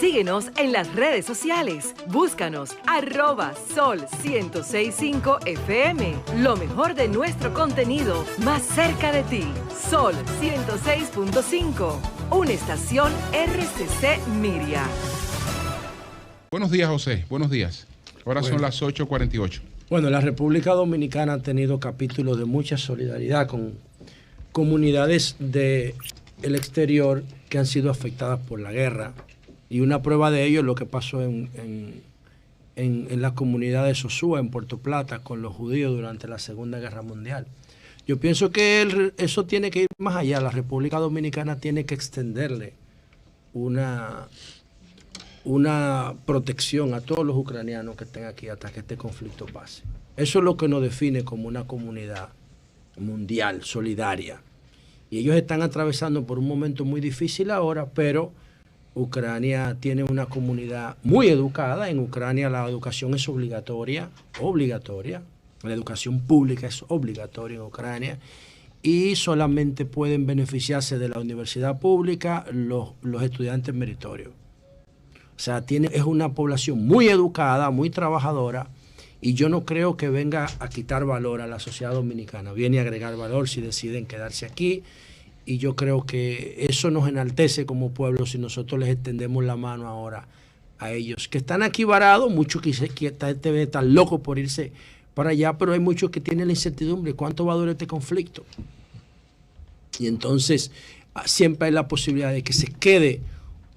Síguenos en las redes sociales. Búscanos @Sol1065 FM. Lo mejor de nuestro contenido más cerca de ti. Sol 106.5. Una estación RCC Miria. Buenos días, José. Buenos días. Ahora son las 8:48. Bueno, la República Dominicana ha tenido capítulos de mucha solidaridad con comunidades del exterior que han sido afectadas por la guerra. Y una prueba de ello es lo que pasó en la comunidad de Sosúa, en Puerto Plata, con los judíos durante la Segunda Guerra Mundial. Yo pienso que eso tiene que ir más allá. La República Dominicana tiene que extenderle una protección a todos los ucranianos que estén aquí hasta que este conflicto pase. Eso es lo que nos define como una comunidad mundial, solidaria. Y ellos están atravesando por un momento muy difícil ahora, pero Ucrania tiene una comunidad muy educada. En Ucrania la educación es obligatoria. La educación pública es obligatoria en Ucrania. Y solamente pueden beneficiarse de la universidad pública los estudiantes meritorios. O sea, es una población muy educada, muy trabajadora, y yo no creo que venga a quitar valor a la sociedad dominicana. Viene a agregar valor si deciden quedarse aquí, y yo creo que eso nos enaltece como pueblo si nosotros les extendemos la mano ahora a ellos, que están aquí varados. Muchos que están locos por irse para allá, pero hay muchos que tienen la incertidumbre, ¿cuánto va a durar este conflicto? Y entonces siempre hay la posibilidad de que se quede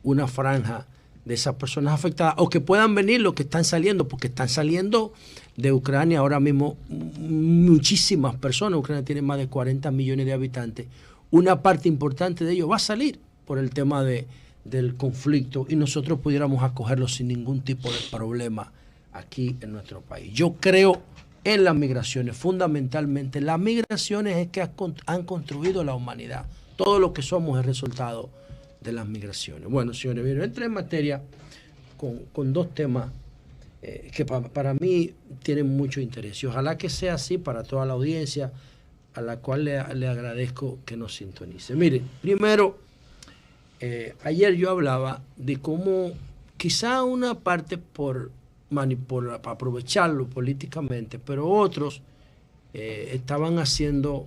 una franja de esas personas afectadas, o que puedan venir los que están saliendo, porque están saliendo de Ucrania ahora mismo muchísimas personas. Ucrania tiene más de 40 millones de habitantes. Una parte importante de ellos va a salir por el tema del conflicto, y nosotros pudiéramos acogerlos sin ningún tipo de problema aquí en nuestro país. Yo creo en las migraciones, fundamentalmente. Las migraciones es que han construido la humanidad. Todo lo que somos es resultado de las migraciones. Bueno, señores, entré en materia con dos temas que para mí tienen mucho interés. Y ojalá que sea así para toda la audiencia, a la cual le agradezco que nos sintonice. Miren, primero, ayer yo hablaba de cómo quizá una parte para aprovecharlo políticamente, pero otros estaban haciendo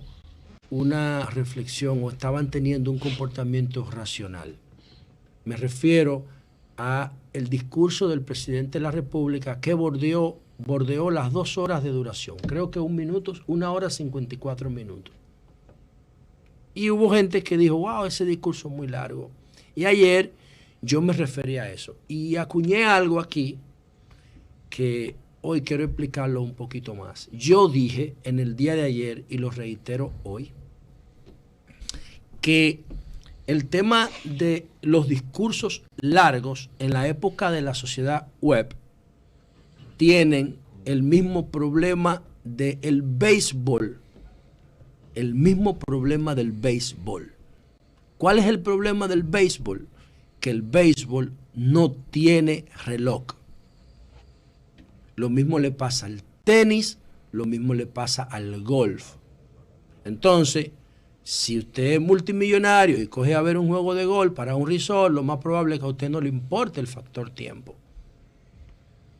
una reflexión o estaban teniendo un comportamiento racional. Me refiero a el discurso del presidente de la República, que bordeó las 2 horas de duración. Creo que 1 hora 54 minutos. Y hubo gente que dijo, wow, ese discurso es muy largo. Y ayer yo me refería a eso. Y acuñé algo aquí que hoy quiero explicarlo un poquito más. Yo dije en el día de ayer, y lo reitero hoy, que el tema de los discursos largos en la época de la sociedad web tienen el mismo problema del béisbol. El mismo problema del béisbol. ¿Cuál es el problema del béisbol? Que el béisbol no tiene reloj. Lo mismo le pasa al tenis, lo mismo le pasa al golf. Entonces, si usted es multimillonario y coge a ver un juego de golf para un resort, lo más probable es que a usted no le importe el factor tiempo.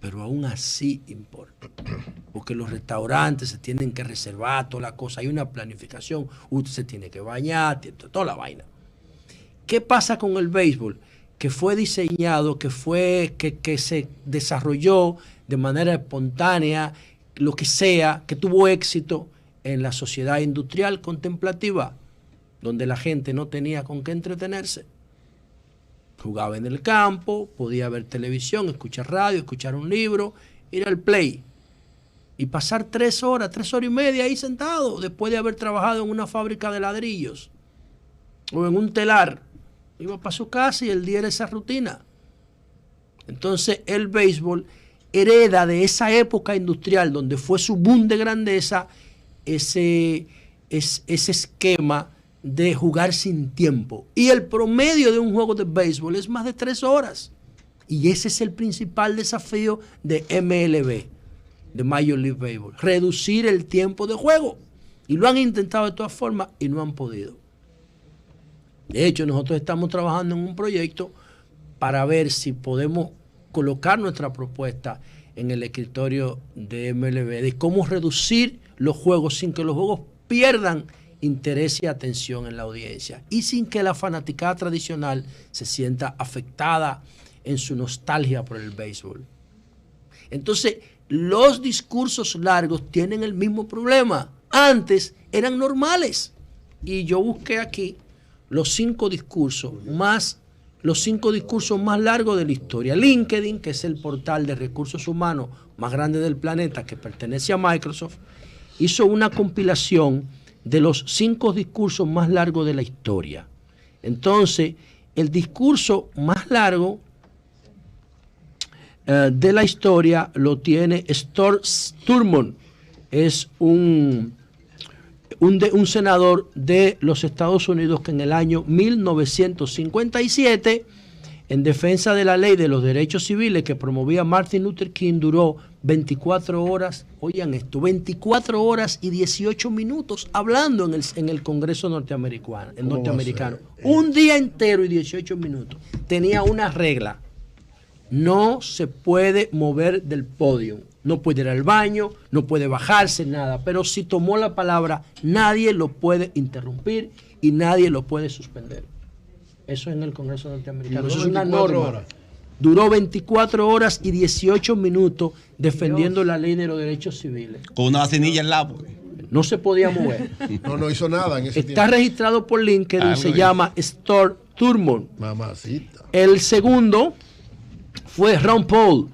Pero aún así importa. Porque los restaurantes se tienen que reservar toda la cosa. Hay una planificación. Usted se tiene que bañar, toda la vaina. ¿Qué pasa con el béisbol? Que fue diseñado, que se desarrolló de manera espontánea, lo que sea, que tuvo éxito en la sociedad industrial contemplativa, donde la gente no tenía con qué entretenerse. Jugaba en el campo, podía ver televisión, escuchar radio, escuchar un libro, ir al play y pasar 3 horas y media ahí sentado, después de haber trabajado en una fábrica de ladrillos o en un telar. Iba para su casa y el día era esa rutina. Entonces el béisbol hereda de esa época industrial donde fue su boom de grandeza ese esquema de jugar sin tiempo. Y el promedio de un juego de béisbol es más de 3 horas. Y ese es el principal desafío de MLB, de Major League Baseball. Reducir el tiempo de juego. Y lo han intentado de todas formas y no han podido. De hecho, nosotros estamos trabajando en un proyecto para ver si podemos colocar nuestra propuesta en el escritorio de MLB, de cómo reducir los juegos sin que los juegos pierdan interés y atención en la audiencia y sin que la fanaticada tradicional se sienta afectada en su nostalgia por el béisbol. Entonces, los discursos largos tienen el mismo problema. Antes eran normales. Y yo busqué aquí los 5 discursos más largos de la historia. LinkedIn, que es el portal de recursos humanos más grande del planeta, que pertenece a Microsoft, hizo una compilación de los 5 discursos más largos de la historia. Entonces, el discurso más largo de la historia lo tiene Stuart Thurmond. Es un senador de los Estados Unidos que en el año 1957, en defensa de la ley de los derechos civiles que promovía Martin Luther King, duró 24 horas, oigan esto, 24 horas y 18 minutos hablando en el Congreso norteamericano. Un día entero y 18 minutos. Tenía una regla: no se puede mover del podio. No puede ir al baño, no puede bajarse, nada. Pero si tomó la palabra, nadie lo puede interrumpir y nadie lo puede suspender. Eso es en el Congreso norteamericano. Eso es una norma. Horas. Duró 24 horas y 18 minutos defendiendo la ley de los derechos civiles. Con una vacinilla en la... No se podía mover. No hizo nada en ese Está tiempo. registrado por LinkedIn, se llama Stuart Thurmond. Mamacita. El segundo fue Ron Paul,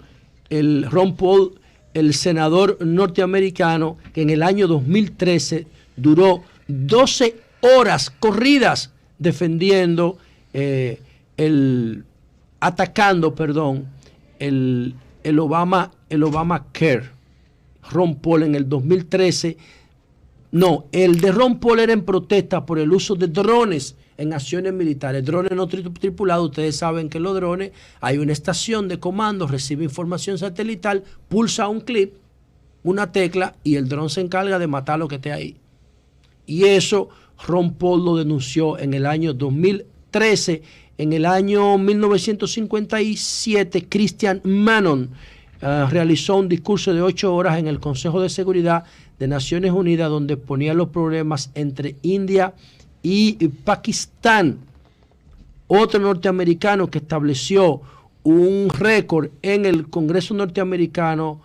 el senador norteamericano, que en el año 2013 duró 12 horas corridas defendiendo, atacando el Obamacare. Ron Paul en el 2013, el de Ron Paul era en protesta por el uso de drones en acciones militares, drones no tripulados. Ustedes saben que los drones, hay una estación de comando, recibe información satelital, pulsa un clip, una tecla, y el dron se encarga de matar lo que esté ahí. Y eso Ron Paul lo denunció en el año 2013. En el año 1957, Christian Manon realizó un discurso de 8 horas en el Consejo de Seguridad de Naciones Unidas, donde ponía los problemas entre India y Pakistán. Otro norteamericano que estableció un récord en el Congreso norteamericano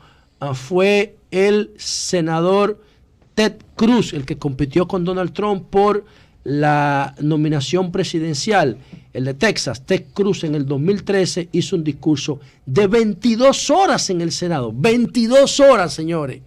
fue el senador Ted Cruz, el que compitió con Donald Trump por la nominación presidencial, el de Texas. Ted Cruz en el 2013 hizo un discurso de 22 horas en el Senado. 22 horas, señores,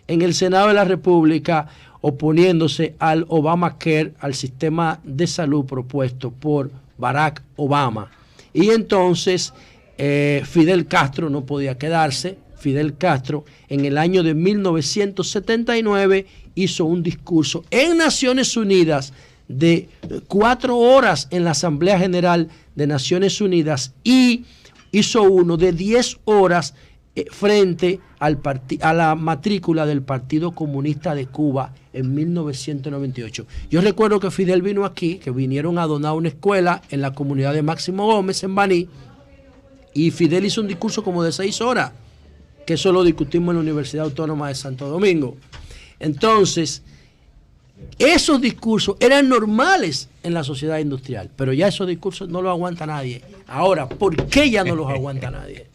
en el Senado de la República, oponiéndose al Obamacare, al sistema de salud propuesto por Barack Obama. Y entonces Fidel Castro no podía quedarse. Fidel Castro en el año de 1979 hizo un discurso en Naciones Unidas de 4 horas en la Asamblea General de Naciones Unidas, y hizo uno de 10 horas frente a la matrícula del Partido Comunista de Cuba en 1998. Yo recuerdo que Fidel vino aquí, que vinieron a donar una escuela en la comunidad de Máximo Gómez, en Baní, y Fidel hizo un discurso como de 6 horas, que eso lo discutimos en la Universidad Autónoma de Santo Domingo. Entonces, esos discursos eran normales en la sociedad industrial, pero ya esos discursos no los aguanta nadie. Ahora, ¿por qué ya no los aguanta nadie?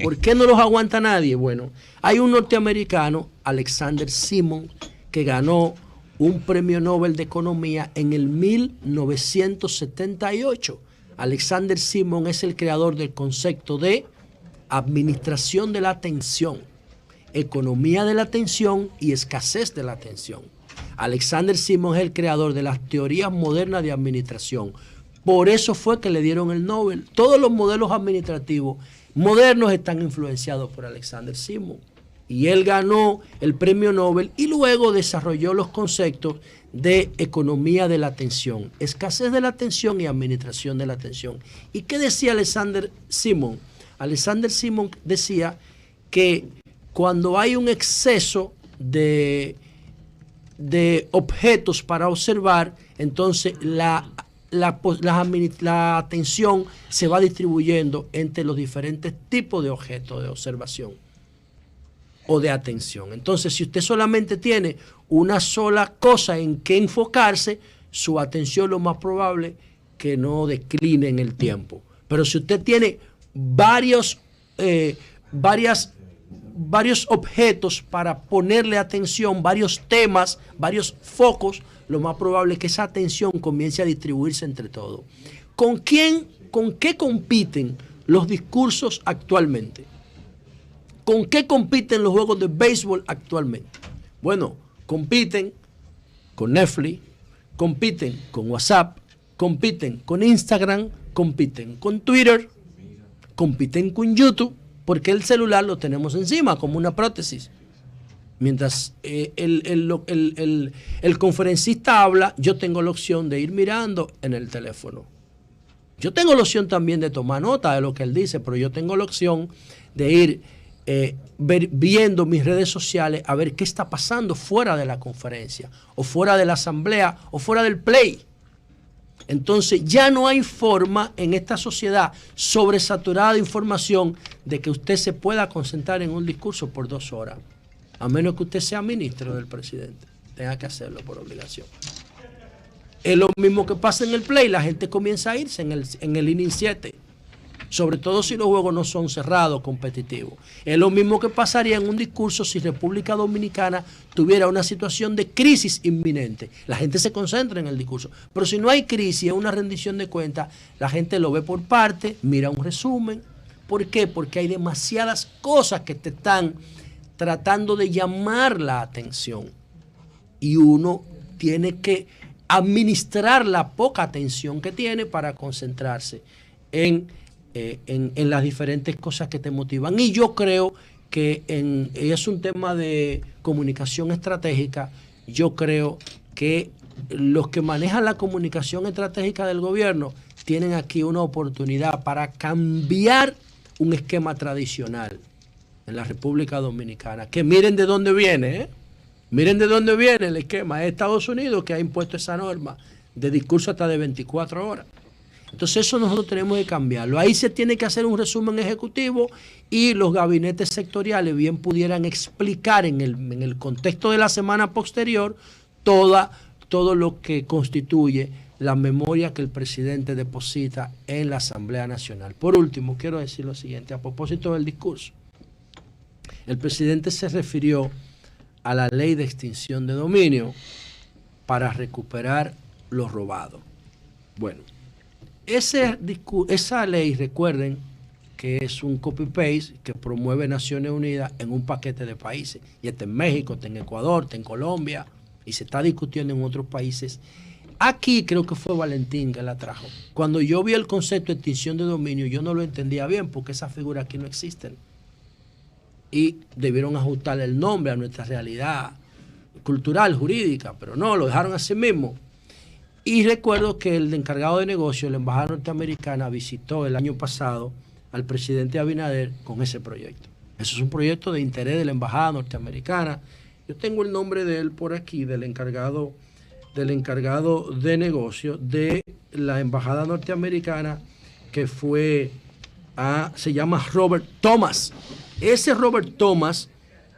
¿Por qué no los aguanta nadie? Bueno, hay un norteamericano, Alexander Simon, que ganó un premio Nobel de Economía en el 1978. Alexander Simon es el creador del concepto de administración de la atención, economía de la atención y escasez de la atención. Alexander Simon es el creador de las teorías modernas de administración. Por eso fue que le dieron el Nobel. Todos los modelos administrativos modernos están influenciados por Alexander Simon. Y él ganó el premio Nobel y luego desarrolló los conceptos de economía de la atención, escasez de la atención y administración de la atención. ¿Y qué decía Alexander Simon? Alexander Simon decía que cuando hay un exceso de objetos para observar, entonces la la atención se va distribuyendo entre los diferentes tipos de objetos de observación o de atención. Entonces, si usted solamente tiene una sola cosa en que enfocarse, su atención lo más probable que no decline en el tiempo. Pero si usted tiene varios objetos para ponerle atención, varios temas, varios focos, lo más probable es que esa atención comience a distribuirse entre todos. ¿Con qué compiten los discursos actualmente? ¿Con qué compiten los juegos de béisbol actualmente? Bueno, compiten con Netflix, compiten con WhatsApp, compiten con Instagram, compiten con Twitter, compiten con YouTube, porque el celular lo tenemos encima como una prótesis. Mientras el conferencista habla, yo tengo la opción de ir mirando en el teléfono. Yo tengo la opción también de tomar nota de lo que él dice, pero yo tengo la opción de ir viendo mis redes sociales a ver qué está pasando fuera de la conferencia, o fuera de la asamblea, o fuera del play. Entonces ya no hay forma en esta sociedad sobresaturada de información de que usted se pueda concentrar en un discurso por 2 horas, a menos que usted sea ministro del presidente, tenga que hacerlo por obligación. Es lo mismo que pasa en el play, la gente comienza a irse en el inning 7, sobre todo si los juegos no son cerrados, competitivos. Es lo mismo que pasaría en un discurso si República Dominicana tuviera una situación de crisis inminente. La gente se concentra en el discurso. Pero si no hay crisis, es una rendición de cuentas, la gente lo ve por parte, mira un resumen. ¿Por qué? Porque hay demasiadas cosas que te están tratando de llamar la atención. Y uno tiene que administrar la poca atención que tiene para concentrarse en las diferentes cosas que te motivan. Y yo creo que es un tema de comunicación estratégica. Yo creo que los que manejan la comunicación estratégica del gobierno tienen aquí una oportunidad para cambiar un esquema tradicional en la República Dominicana. Que miren de dónde viene, miren de dónde viene el esquema. Es Estados Unidos que ha impuesto esa norma de discurso hasta de 24 horas. Entonces eso nosotros tenemos que cambiarlo. Ahí se tiene que hacer un resumen ejecutivo y los gabinetes sectoriales bien pudieran explicar en el contexto de la semana posterior todo lo que constituye la memoria que el presidente deposita en la Asamblea Nacional. Por último, quiero decir lo siguiente, a propósito del discurso. El presidente se refirió a la ley de extinción de dominio para recuperar lo robado. Bueno, esa ley, recuerden que es un copy-paste que promueve Naciones Unidas en un paquete de países. Y está en México, está en Ecuador, está en Colombia, y se está discutiendo en otros países. Aquí creo que fue Valentín que la trajo. Cuando yo vi el concepto de extinción de dominio, yo no lo entendía bien porque esas figuras aquí no existen. Y debieron ajustarle el nombre a nuestra realidad cultural, jurídica, pero no, lo dejaron así mismo. Y recuerdo que el encargado de negocios de la Embajada Norteamericana visitó el año pasado al presidente Abinader con ese proyecto. Eso es un proyecto de interés de la Embajada Norteamericana. Yo tengo el nombre de él por aquí, del encargado de negocios de la Embajada Norteamericana, que se llama Robert Thomas. Ese Robert Thomas,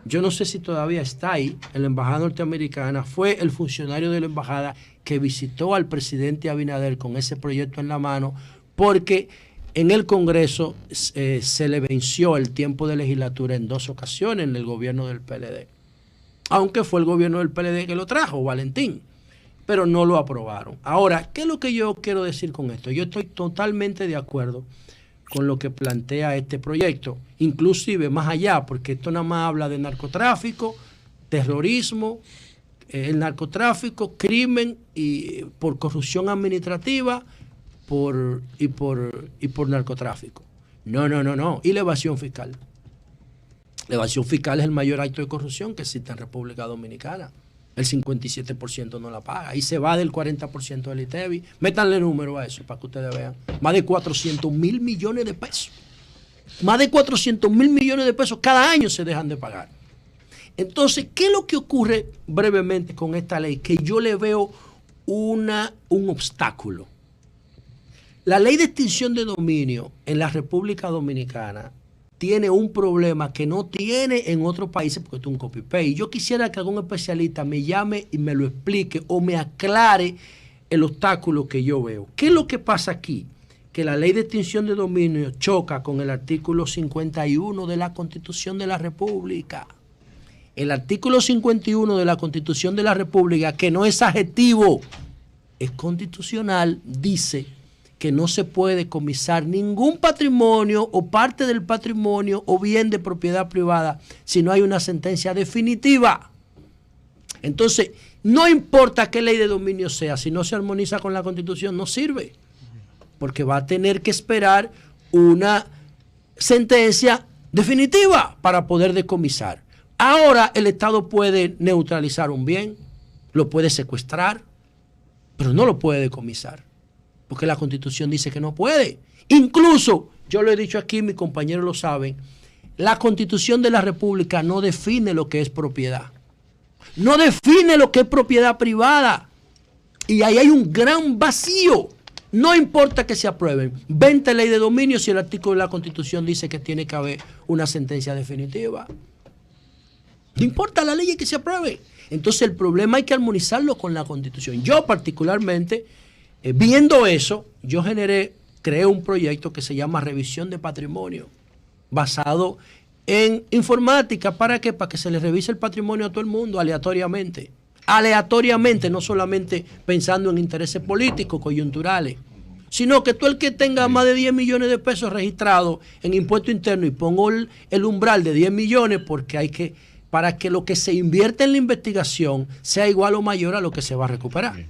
yo no sé si todavía está ahí en la Embajada Norteamericana, fue el funcionario de la Embajada que visitó al presidente Abinader con ese proyecto en la mano, porque en el Congreso se le venció el tiempo de legislatura en 2 ocasiones en el gobierno del PLD. Aunque fue el gobierno del PLD que lo trajo, Valentín, pero no lo aprobaron. Ahora, ¿qué es lo que yo quiero decir con esto? Yo estoy totalmente de acuerdo con lo que plantea este proyecto, inclusive más allá, porque esto nada más habla de narcotráfico, terrorismo, el narcotráfico, crimen y por corrupción administrativa y por narcotráfico. No. Y la evasión fiscal. La evasión fiscal es el mayor acto de corrupción que existe en República Dominicana. El 57% no la paga. Y se va del 40% del ITEVI. Métanle número a eso para que ustedes vean. Más de 400.000 millones de pesos. Más de 400.000 millones de pesos cada año se dejan de pagar. Entonces, ¿qué es lo que ocurre brevemente con esta ley? Que yo le veo un obstáculo. La ley de extinción de dominio en la República Dominicana tiene un problema que no tiene en otros países porque es un copy-paste. Y yo quisiera que algún especialista me llame y me lo explique o me aclare el obstáculo que yo veo. ¿Qué es lo que pasa aquí? Que la ley de extinción de dominio choca con el artículo 51 de la Constitución de la República. El artículo 51 de la Constitución de la República, que no es adjetivo, es constitucional, dice que no se puede decomisar ningún patrimonio o parte del patrimonio o bien de propiedad privada si no hay una sentencia definitiva. Entonces, no importa qué ley de dominio sea, si no se armoniza con la Constitución, no sirve, porque va a tener que esperar una sentencia definitiva para poder decomisar. Ahora el Estado puede neutralizar un bien, lo puede secuestrar, pero no lo puede decomisar, porque la Constitución dice que no puede. Incluso, yo lo he dicho aquí, mis compañeros lo saben, la Constitución de la República no define lo que es propiedad. No define lo que es propiedad privada. Y ahí hay un gran vacío. No importa que se aprueben 20 leyes de dominio si el artículo de la Constitución dice que tiene que haber una sentencia definitiva. No importa la ley que se apruebe. Entonces el problema hay que armonizarlo con la Constitución. Yo particularmente, viendo eso, yo creé un proyecto que se llama Revisión de Patrimonio, basado en informática. ¿Para qué? Para que se le revise el patrimonio a todo el mundo aleatoriamente. Aleatoriamente, no solamente pensando en intereses políticos, coyunturales, sino que todo el que tenga más de 10 millones de pesos registrados en impuesto interno, y pongo el umbral de 10 millones porque hay que, para que lo que se invierte en la investigación sea igual o mayor a lo que se va a recuperar.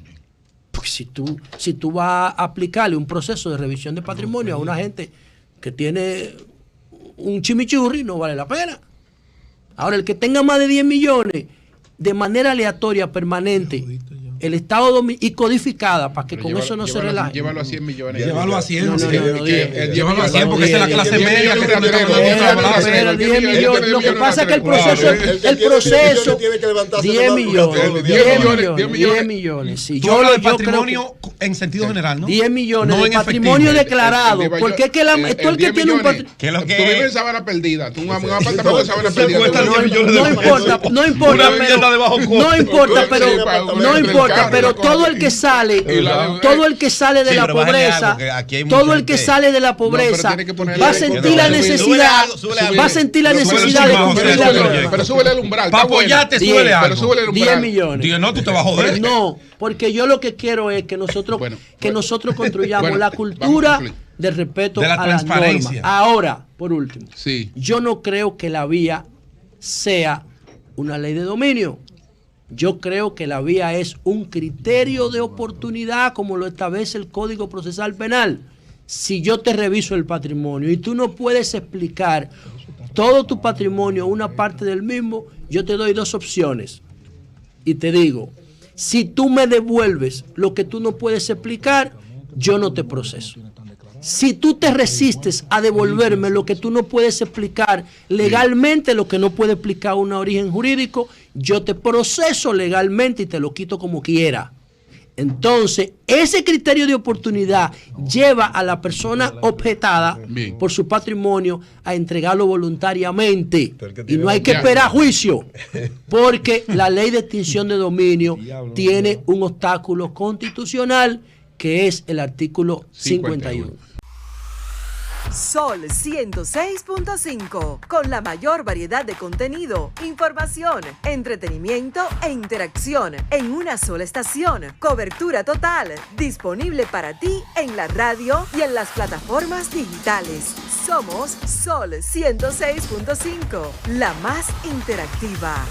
Porque si tú vas a aplicarle un proceso de revisión de patrimonio a una gente que tiene un chimichurri, no vale la pena. Ahora, el que tenga más de 10 millones de manera aleatoria, permanente, el Estado y codificada, para que con eso no se relaje. Llévalo a 100 millones. Llévalo a 100. Llévalo a 100 porque esa es la clase media que está 10 millones. Lo que pasa es que el proceso 10 millones. Si yo hablo de patrimonio en sentido general, ¿no? 10 millones de patrimonio declarado. Porque es que todo el que tiene un patrimonio. Tú vives en Sabana Perdida. Tú un apartamento de Sabana Perdida. No importa, pero todo el que sale de la pobreza, todo el que sale de la pobreza va a sentir la necesidad, de cumplir la norma. Pero súbele el umbral. Para apoyarte, súbele algo. 10 millones. No, tú te vas a joder. No, porque yo lo que quiero es que nosotros construyamos la cultura del respeto a las normas. Ahora, por último, yo no creo que la vía sea una ley de dominio. Yo creo que la vía es un criterio de oportunidad como lo establece el Código Procesal Penal. Si yo te reviso el patrimonio y tú no puedes explicar todo tu patrimonio, una parte del mismo, yo te doy dos opciones. Y te digo, si tú me devuelves lo que tú no puedes explicar, yo no te proceso. Si tú te resistes a devolverme lo que tú no puedes explicar legalmente, lo que no puede explicar un origen jurídico, yo te proceso legalmente y te lo quito como quiera. Entonces, ese criterio de oportunidad lleva a la persona objetada por su patrimonio a entregarlo voluntariamente. Y no hay que esperar juicio, porque la ley de extinción de dominio tiene un obstáculo constitucional que es el artículo 51. Sol 106.5, con la mayor variedad de contenido, información, entretenimiento e interacción en una sola estación. Cobertura total, disponible para ti en la radio y en las plataformas digitales. Somos Sol 106.5, la más interactiva.